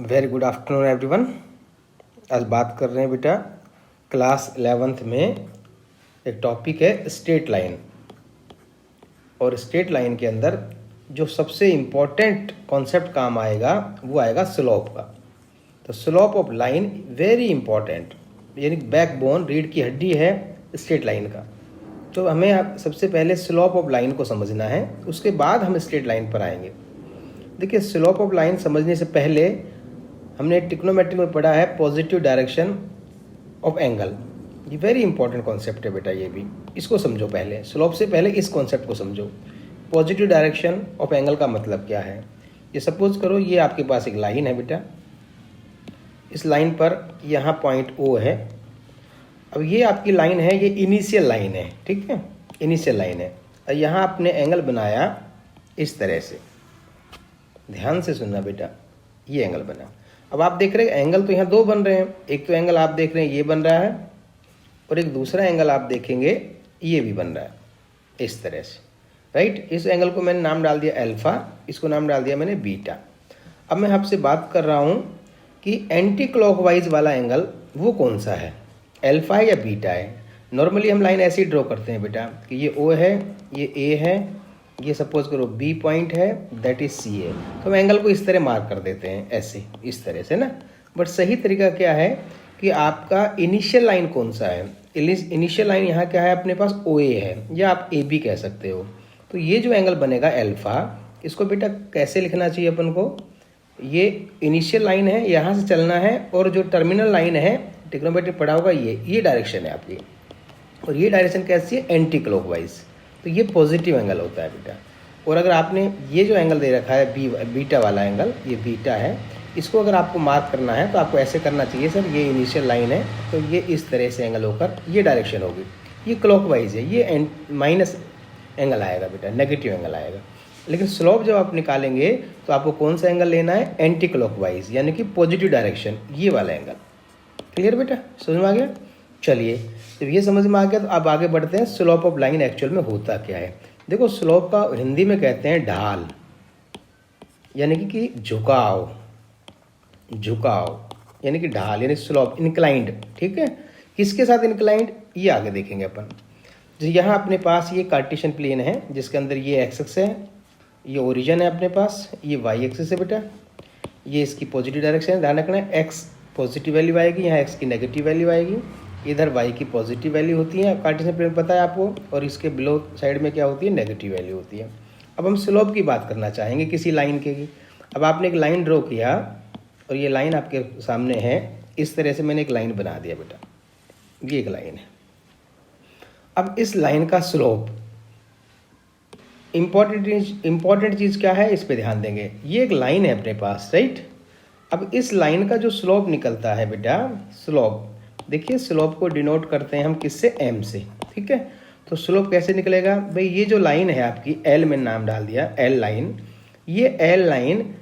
Very good afternoon everyone. आज बात कर रहे हैं बेटा क्लास 11th में एक टॉपिक है स्ट्रेट लाइन। और स्ट्रेट लाइन के अंदर जो सबसे इम्पोर्टेंट कॉन्सेप्ट काम आएगा वो आएगा स्लोप का। तो slope of line very important, यानी बैकबोन, रीढ़ की हड्डी है स्ट्रेट लाइन का। तो हमें सबसे पहले स्लोप ऑफ लाइन को समझना है, उसके बाद हम स्ट्रेट लाइन पर आएंगे। देखिए, स्लोप ऑफ लाइन समझने से पहले हमने ट्रिग्नोमेट्री में पढ़ा है पॉजिटिव डायरेक्शन ऑफ एंगल। ये वेरी इंपॉर्टेंट कॉन्सेप्ट है बेटा, ये भी इसको समझो पहले। स्लोप से पहले इस कॉन्सेप्ट को समझो। पॉजिटिव डायरेक्शन ऑफ एंगल का मतलब क्या है। ये सपोज करो ये आपके पास एक लाइन है बेटा, इस लाइन पर यहाँ पॉइंट O है। अब ये आपकी लाइन है, ये इनिशियल लाइन है, ठीक है, इनिशियल लाइन है। और यहाँ आपने एंगल बनाया इस तरह से, ध्यान से सुनना बेटा, ये एंगल बना। अब आप देख रहे हैं एंगल तो यहाँ दो बन रहे हैं। एक तो एंगल आप देख रहे हैं ये बन रहा है, और एक दूसरा एंगल आप देखेंगे ये भी बन रहा है इस तरह से, राइट। इस एंगल को मैंने नाम डाल दिया अल्फा, इसको नाम डाल दिया मैंने बीटा। अब मैं आपसे बात कर रहा हूँ कि एंटी क्लॉकवाइज वाला एंगल वो कौन सा है, अल्फा है या बीटा है। नॉर्मली हम लाइन ऐसे ही ड्रॉ करते हैं बेटा कि ये O है, ये A है, ये सपोज करो B पॉइंट है, दैट इज C है। तो हम एंगल को इस तरह मार्क कर देते हैं, ऐसे इस तरह से ना। बट सही तरीका क्या है कि आपका इनिशियल लाइन कौन सा है। इनिशियल लाइन यहाँ क्या है, अपने पास OA है, या आप AB कह सकते हो। तो ये जो एंगल बनेगा अल्फा, इसको बेटा कैसे लिखना चाहिए अपन को, ये इनिशियल लाइन है, यहाँ से चलना है, और जो टर्मिनल लाइन है ट्रिग्नोमेट्री पढ़ा होगा, ये डायरेक्शन है आपकी। और ये डायरेक्शन कैसी है, एंटी क्लॉकवाइज। तो ये पॉजिटिव एंगल होता है बेटा। और अगर आपने ये जो एंगल दे रखा है बीटा वाला एंगल, ये बीटा है, इसको अगर आपको मार्क करना है तो आपको ऐसे करना चाहिए, सर ये इनिशियल लाइन है तो ये इस तरह से एंगल होकर ये डायरेक्शन होगी, ये क्लॉकवाइज है, ये माइनस एंगल आएगा बेटा, नेगेटिव एंगल आएगा। लेकिन स्लोप जब आप निकालेंगे तो आपको कौन सा एंगल लेना है, एंटी क्लॉकवाइज, यानी कि पॉजिटिव डायरेक्शन, ये वाला एंगल। क्लियर बेटा, समझ में आ गया। चलिए, जब ये समझ में आ गया तो अब आगे बढ़ते हैं स्लोप ऑफ लाइन एक्चुअल में होता क्या है। देखो, स्लोप का हिंदी में कहते हैं ढाल, यानी कि झुकाव, यानी कि ढाल, यानी स्लोप, इंक्लाइंड, ठीक है। किसके साथ इंक्लाइंड, ये आगे देखेंगे अपन। जो यहाँ अपने पास ये कार्टेशियन प्लेन है जिसके अंदर ये एक्स एक्स है, ये ओरिजिन है अपने पास, ये वाई एक्सिस है बेटा, ये इसकी पॉजिटिव डायरेक्शन है। ध्यान रखना है, एक्स पॉजिटिव वैल्यू आएगी, यहाँ एक्स की नेगेटिव वैल्यू आएगी, इधर y की पॉजिटिव वैल्यू होती है, कार्टेशियन प्लेन पता है आपको, और इसके बिलो साइड में क्या होती है, नेगेटिव वैल्यू होती है। अब हम स्लोप की बात करना चाहेंगे किसी लाइन के की। अब आपने एक लाइन ड्रॉ किया और ये लाइन आपके सामने है, इस तरह से मैंने एक लाइन बना दिया बेटा, ये एक लाइन है। अब इस लाइन का स्लोप, इंपॉर्टेंट चीज़ क्या है, इस पर ध्यान देंगे। ये एक लाइन है अपने पास, राइट। अब इस लाइन का जो स्लोप निकलता है बेटा, स्लोप देखिए, स्लोप को डिनोट करते हैं हम किससे, m से, ठीक है। तो स्लोप कैसे निकलेगा भाई, ये जो लाइन है आपकी L, में नाम डाल दिया L लाइन, ये L लाइन,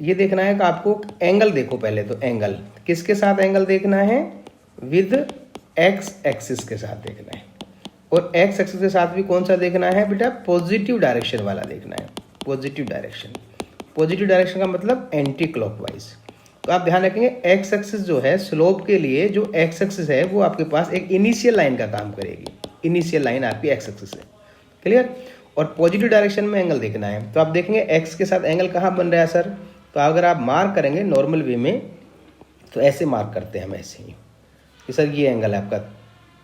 ये देखना है कि आपको एंगल देखो पहले तो, एंगल किसके साथ एंगल देखना है, विद x एक्सिस के साथ देखना है। और x एक्सिस के साथ भी कौन सा देखना है बेटा, पॉजिटिव डायरेक्शन वाला देखना है, पॉजिटिव डायरेक्शन। पॉजिटिव डायरेक्शन का मतलब एंटी क्लॉकवाइज। तो आप ध्यान रखेंगे, एक्स एक्सिस जो है स्लोप के लिए, जो एक्स एक्सिस है वो आपके पास एक इनिशियल लाइन का काम करेगी, इनिशियल लाइन आपकी एक्स एक्सिस है। क्लियर। और पॉजिटिव डायरेक्शन में एंगल देखना है, तो आप देखेंगे एक्स के साथ एंगल कहाँ बन रहा है सर। तो अगर आप मार्क करेंगे नॉर्मल वे में तो ऐसे मार्क करते हैं हम, ऐसे ही कि सर ये एंगल है आपका,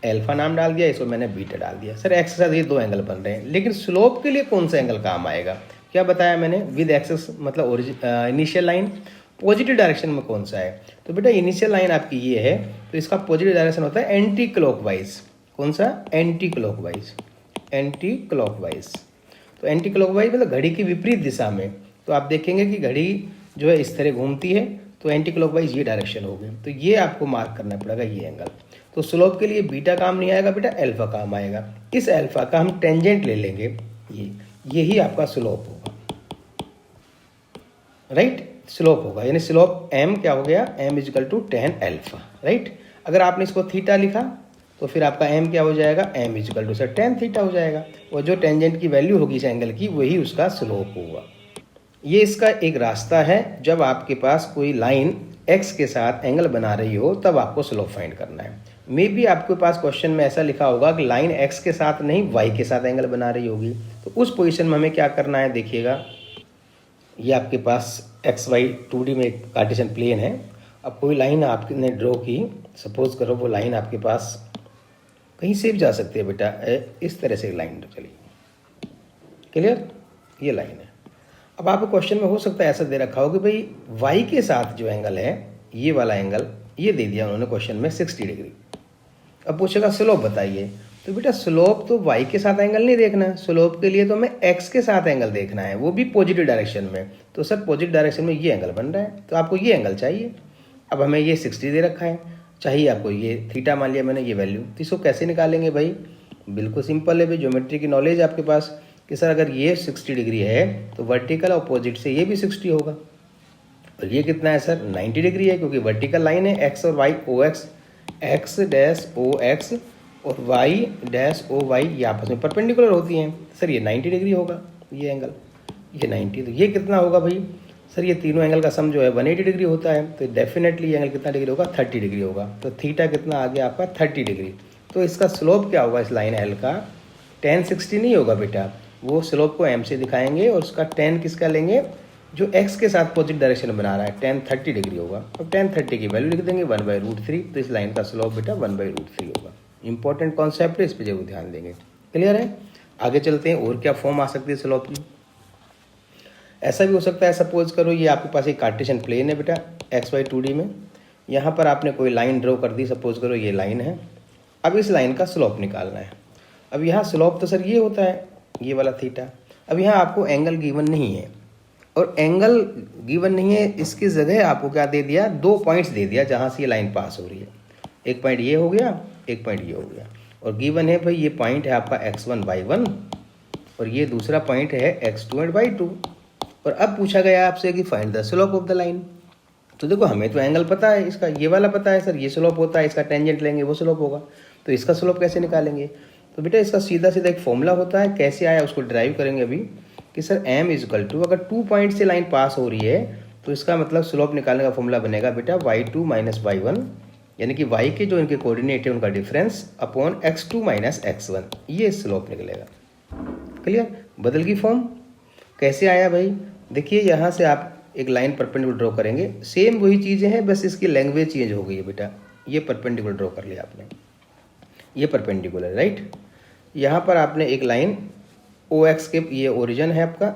अल्फा नाम डाल दिया, इसको मैंने बीटा डाल दिया। सर एक्स के साथ ये दो एंगल बन रहे हैं, लेकिन स्लोप के लिए कौन सा एंगल काम आएगा, क्या बताया मैंने, विद एक्सिस मतलब इनिशियल लाइन। पॉजिटिव डायरेक्शन में कौन सा है, तो बेटा इनिशियल लाइन आपकी ये है, तो इसका पॉजिटिव डायरेक्शन होता है एंटी क्लॉकवाइज। कौन सा, एंटी क्लॉकवाइज, एंटी क्लॉकवाइज। तो एंटी क्लॉकवाइज मतलब घड़ी की विपरीत दिशा में। तो आप देखेंगे कि घड़ी जो है इस तरह घूमती है, तो एंटी क्लॉकवाइज ये डायरेक्शन होगी। तो ये आपको मार्क करना पड़ेगा, ये एंगल। तो स्लोप के लिए बीटा काम नहीं आएगा बेटा, अल्फा काम आएगा। इस अल्फा का हम टेंजेंट ले लेंगे, यही आपका स्लोप होगा, राइट। स्लोप होगा, यानी स्लोप m क्या हो गया, m is equal to tan alpha, right. अगर आपने इसको थीटा लिखा तो फिर आपका m क्या हो जाएगा, m is equal to sir tan theta हो जाएगा। और जो टेंजेंट की वैल्यू होगी इस एंगल की, वही उसका स्लोप होगा। ये इसका एक रास्ता है, जब आपके पास कोई लाइन x के साथ एंगल बना रही हो तब आपको स्लोप फाइंड करना है। मे बी आपके पास क्वेश्चन में ऐसा लिखा होगा कि लाइन x के साथ नहीं y के साथ एंगल बना रही होगी, तो उस पोजीशन में हमें क्या करना है, देखिएगा ये आपके पास XY 2D में एक कार्टेशियन प्लेन है। अब कोई लाइन आपने ड्रॉ की, सपोज करो वो लाइन आपके पास कहीं से भी जा सकती है बेटा, इस तरह से लाइन चली, क्लियर, ये लाइन है। अब आपको क्वेश्चन में हो सकता है ऐसा दे रखा हो कि भाई y के साथ जो एंगल है, ये वाला एंगल ये दे दिया उन्होंने क्वेश्चन में 60 डिग्री। अब पूछेगा स्लोप बताइए, तो बेटा स्लोप तो y के साथ एंगल नहीं देखना है, स्लोप के लिए तो हमें x के साथ एंगल देखना है, वो भी पॉजिटिव डायरेक्शन में। तो सर पॉजिटिव डायरेक्शन में ये एंगल बन रहा है, तो आपको ये एंगल चाहिए। अब हमें ये 60 दे रखा है, चाहिए आपको ये थीटा, मान लिया मैंने ये वैल्यू, तो इसको कैसे निकालेंगे भाई, बिल्कुल सिंपल है भाई, ज्योमेट्री की नॉलेज आपके पास कि सर अगर ये 60 डिग्री है तो वर्टिकल अपोजिट से ये भी 60 होगा, और ये कितना है सर 90 डिग्री है, क्योंकि वर्टिकल लाइन है x और y ओ एक्स डैश ओ एक्स और y डैश ओ वाई, ये आपस में परपेंडिकुलर होती हैं। सर ये 90 डिग्री होगा, ये एंगल ये 90, तो ये कितना होगा भाई, सर ये तीनों एंगल का सम जो है 180 डिग्री होता है, तो डेफिनेटली ये एंगल कितना डिग्री होगा, 30 डिग्री होगा। तो थीटा कितना आ गया आपका 30 डिग्री। तो इसका स्लोप क्या होगा इस लाइन एल का, tan 60 नहीं होगा बेटा, वो स्लोप को m से दिखाएंगे और उसका tan किसका लेंगे, जो x के साथ पॉजिटिव डायरेक्शन बना रहा है, tan 30 डिग्री होगा। अब tan 30 की वैल्यू लिख देंगे 1/√3, तो इस लाइन का स्लोप बेटा 1/√3 होगा। इंपॉर्टेंट कॉन्सेप्ट है, इस पर जरूर ध्यान देंगे। क्लियर है, आगे चलते हैं। और क्या फॉर्म आ सकती है स्लोप की, ऐसा भी हो सकता है, सपोज करो ये आपके पास एक कार्टेशियन प्लेन है बेटा XY 2D में, यहाँ पर आपने कोई लाइन ड्रॉ कर दी, सपोज करो ये लाइन है। अब इस लाइन का स्लोप निकालना है। अब यहाँ स्लोप तो सर ये होता है, ये वाला थीटा। अब यहाँ आपको एंगल गिवन नहीं है, और एंगल गिवन नहीं है, इसकी जगह आपको क्या दे दिया, 2 पॉइंट्स दे दिया जहाँ से ये लाइन पास हो रही है। एक पॉइंट ये हो गया, एक पॉइंट ये हो गया, और गिवन है भाई ये पॉइंट है आपका x1 y1 और ये दूसरा पॉइंट है x2 एंड y2। और अब पूछा गया आपसे कि find the slope of the line. तो देखो हमें तो एंगल पता है, इसका ये वाला पता है, सर ये स्लोप होता है, इसका टेंजेंट लेंगे वो स्लोप होगा, तो इसका स्लोप कैसे निकालेंगे। तो बेटा इसका सीधा सीधा एक फॉर्मूला होता है, कैसे आया उसको ड्राइव करेंगे अभी, कि सर m इजकल टू, अगर 2 पॉइंट से लाइन पास हो रही है तो इसका मतलब स्लोप निकालने का फॉर्मूला बनेगा बेटा y2 माइनस y1, यानी कि y के जो इनके कोऑर्डिनेट है उनका difference upon x2 minus x1, ये स्लोप निकलेगा। क्लियर, बदल गई फॉर्म। कैसे आया भाई, देखिए यहाँ से आप एक लाइन परपेंडिकुलर ड्रॉ करेंगे, सेम वही चीज़ें हैं, बस इसकी लैंग्वेज चेंज हो गई है बेटा। ये परपेंडिकुलर ड्रॉ कर लिया आपने, ये परपेंडिकुलर राइट। यहाँ पर आपने एक लाइन OX के, ये ओरिजिन है आपका,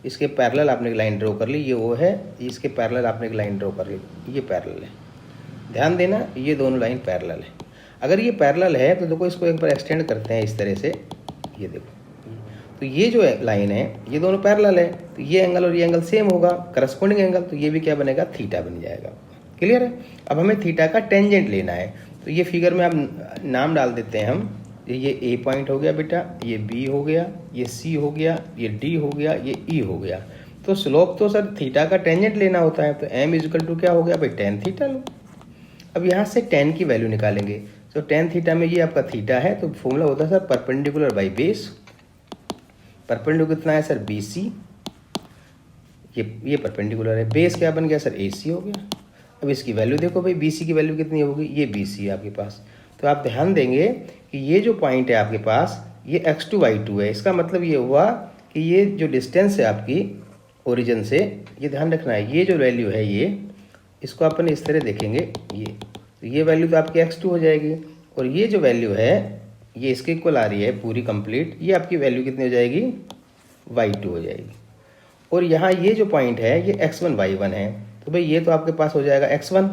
इसके पैरेलल आपने एक लाइन ड्रॉ कर ली, ये O है, इसके पैरेलल आपने एक लाइन ड्रॉ कर ली, ये पैरेलल है। ध्यान देना ये दोनों लाइन पैरेलल है। अगर ये पैरेलल है तो देखो इसको एक बार एक्सटेंड करते हैं इस तरह से, ये देखो, तो ये जो लाइन है ये दोनों पैरेलल है, तो ये एंगल और ये एंगल सेम होगा, करस्पॉन्डिंग एंगल, तो ये भी क्या बनेगा, थीटा बन जाएगा। क्लियर है। अब हमें थीटा का टेंजेंट लेना है, तो ये फिगर में आप नाम डाल देते हैं हम, ये A पॉइंट हो गया बेटा, ये B हो गया, ये C हो गया, ये D हो गया, ये E हो गया। तो स्लोप तो सर थीटा का टेंजेंट लेना होता है, तो m इजकल टू क्या हो गया भाई, tan थीटा लो। अब यहाँ से tan की वैल्यू निकालेंगे, तो tan थीटा में ये आपका थीटा है, तो फॉर्मूला होता है sir perpendicular by base. Perpendicular कितना है सर BC, ये परपेंडिकुलर है, बेस क्या बन गया सर AC हो गया। अब इसकी वैल्यू देखो भाई, BC की वैल्यू कितनी होगी, ये BC है आपके पास। तो आप ध्यान देंगे कि ये जो पॉइंट है आपके पास, ये x2 y2 है, इसका मतलब ये हुआ कि ये जो डिस्टेंस है आपकी ओरिजिन से, ये ध्यान रखना है, ये जो वैल्यू है ये, इसको अपन इस तरह देखेंगे, ये वैल्यू तो आपकी x2 हो जाएगी, और ये जो वैल्यू है ये इसके इक्वल आ रही है पूरी कंप्लीट, ये आपकी वैल्यू कितनी हो जाएगी, y2 हो जाएगी। और यहाँ ये जो पॉइंट है ये x1 y1 है, तो भाई ये तो आपके पास हो जाएगा x1,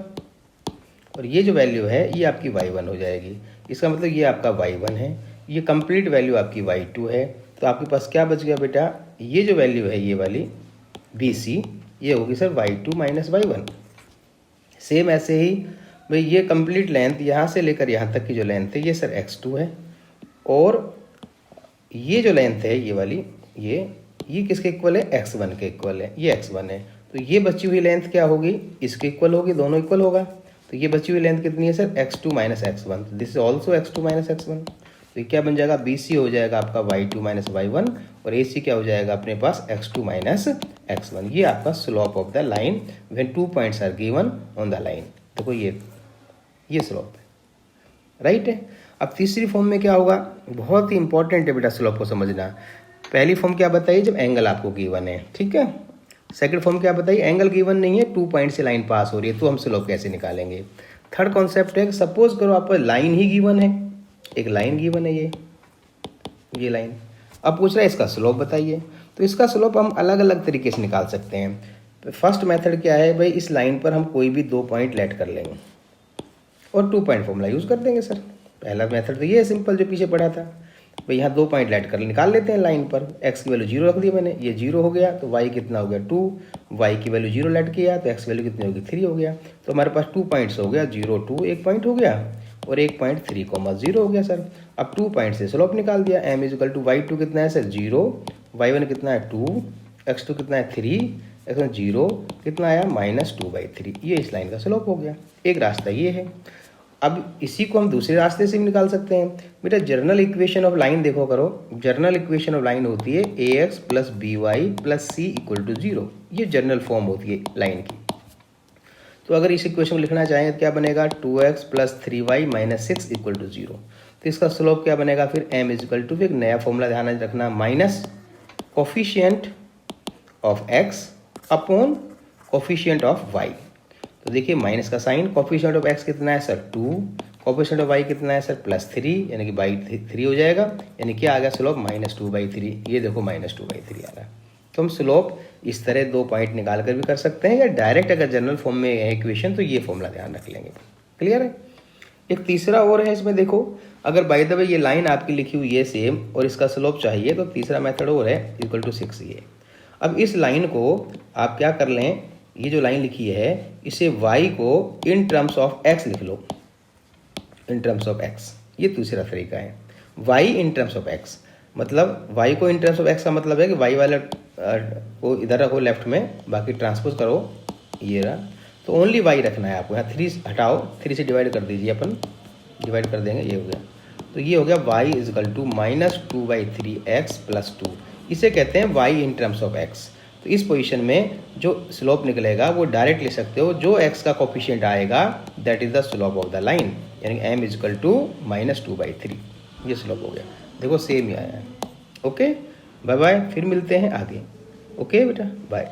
और ये जो वैल्यू है ये आपकी y1 हो जाएगी। इसका मतलब ये आपका y1 है, ये कंप्लीट वैल्यू आपकी y2 है। तो आपके पास क्या बच गया बेटा, ये जो वैल्यू है ये वाली BC, ये होगी sir y2 minus y1। Same ऐसे ही भाई ये कंप्लीट लेंथ यहाँ से लेकर यहाँ तक की जो लेंथ है ये सर x2 है, और ये जो लेंथ है ये वाली, ये किसके इक्वल है, x1 के इक्वल है, ये x1 है। तो ये बची हुई लेंथ क्या होगी, इसके इक्वल होगी, दोनों इक्वल होगा। तो ये बची हुई लेंथ कितनी है sir, x2 minus x1, this is also x2 minus x1। तो ये क्या बन जाएगा, BC हो जाएगा आपका y2 माइनस y1 और AC क्या हो जाएगा अपने पास x2 माइनस x1। ये आपका slope of the line when 2 points are given on the line. देखो ये स्लोप है, राइट है। अब तीसरी फॉर्म में क्या होगा, बहुत ही इंपॉर्टेंट है बेटा स्लोप को समझना। पहली फॉर्म क्या बताइए, जब एंगल आपको गिवन है, ठीक है। सेकंड फॉर्म क्या बताइए, एंगल गिवन नहीं है, 2 पॉइंट से लाइन पास हो रही है, तो हम स्लोप कैसे निकालेंगे। थर्ड कॉन्सेप्ट है, सपोज करो आपको लाइन ही गिवन है, एक लाइन गिवन है ये लाइन, अब पूछ रहा है इसका स्लोप बताइए। तो इसका स्लोप हम अलग अलग तरीके से निकाल सकते हैं। फर्स्ट मेथड क्या है भाई, इस लाइन पर हम कोई भी 2 पॉइंट लेट कर लेंगे और 2 पॉइंट फॉर्मूला यूज़ कर देंगे सर। पहला मेथड तो ये है सिंपल, जो पीछे पढ़ा था भाई, यहाँ 2 पॉइंट लेट कर निकाल लेते हैं लाइन पर। x की वैल्यू 0 रख दी मैंने, ये 0 हो गया, तो y कितना हो गया 2, y की वैल्यू 0 लेट किया तो x वैल्यू कितनी होगी 3 हो गया। तो हमारे पास 2 पॉइंट्स हो गया, 0 2 एक पॉइंट हो गया और एक पॉइंट 3,0 हो गया सर। अब 2 पॉइंट से स्लोप निकाल दिया, m इजिकल टू y2 कितना है सर 0, y1 कितना है 2, x2 कितना है 3, x1 0 कितना आया -2/3। ये इस लाइन का स्लोप हो गया। एक रास्ता ये है। अब इसी को हम दूसरे रास्ते से भी निकाल सकते हैं बेटा। जर्नल इक्वेशन ऑफ लाइन देखो करो, जर्नल इक्वेशन ऑफ लाइन होती है ax plus by plus c equal to 0। ये जर्नल फॉर्म होती है लाइन की। तो अगर इस इक्वेशन को लिखना चाहें तो क्या बनेगा, 2x plus 3y minus 6 equal to 0। तो इसका स्लोप क्या बनेगा फिर, m इजिकल टू, फिर नया फॉर्मूला ध्यान रखना, minus coefficient of x upon coefficient of y। तो देखिए माइनस का साइन, कोफिशिएंट ऑफ x कितना है सर 2, कोफिशिएंट ऑफ y कितना है सर +3, यानी कि बाई 3 हो जाएगा, यानी क्या आ गया स्लोप -2/3। ये देखो -2/3 आ रहा है। तो हम स्लोप इस तरह 2 पॉइंट निकाल कर भी कर सकते हैं, या डायरेक्ट अगर जनरल फॉर्म में है इक्वेशन तो ये फॉर्मूला ध्यान रख लेंगे। क्लियर है। एक तीसरा और है इसमें, देखो अगर बाय द वे ये लाइन आपकी लिखी हुई है सेम और इसका स्लोप चाहिए तो तीसरा मेथड और है, इक्वल टू 6 ये। अब इस लाइन को आप क्या कर लें, ये जो लाइन लिखी है इसे y को इन टर्म्स ऑफ x लिख लो, इन टर्म्स ऑफ x। ये दूसरा तरीका है, y in terms of x, मतलब y को इन टर्म्स ऑफ x का मतलब है कि y वाला को इधर रखो लेफ्ट में, बाकी ट्रांसपोज करो, ये रहा। तो ओनली y रखना है आपको, यहाँ 3 हटाओ, 3 से डिवाइड कर दीजिए, अपन डिवाइड कर देंगे, ये हो गया। तो ये हो गया y is equal to -2/3x plus 2। इसे कहते हैं y in terms of x। तो इस पोजीशन में जो स्लोप निकलेगा वो डायरेक्ट ले सकते हो, जो x का कोफिशिएंट आएगा that is the slope of the line, यानी m इजिकल टू -2/3। ये स्लोप हो गया, देखो सेम ही आया है। ओके बाय बाय, फिर मिलते हैं आगे। ओके बेटा बाय।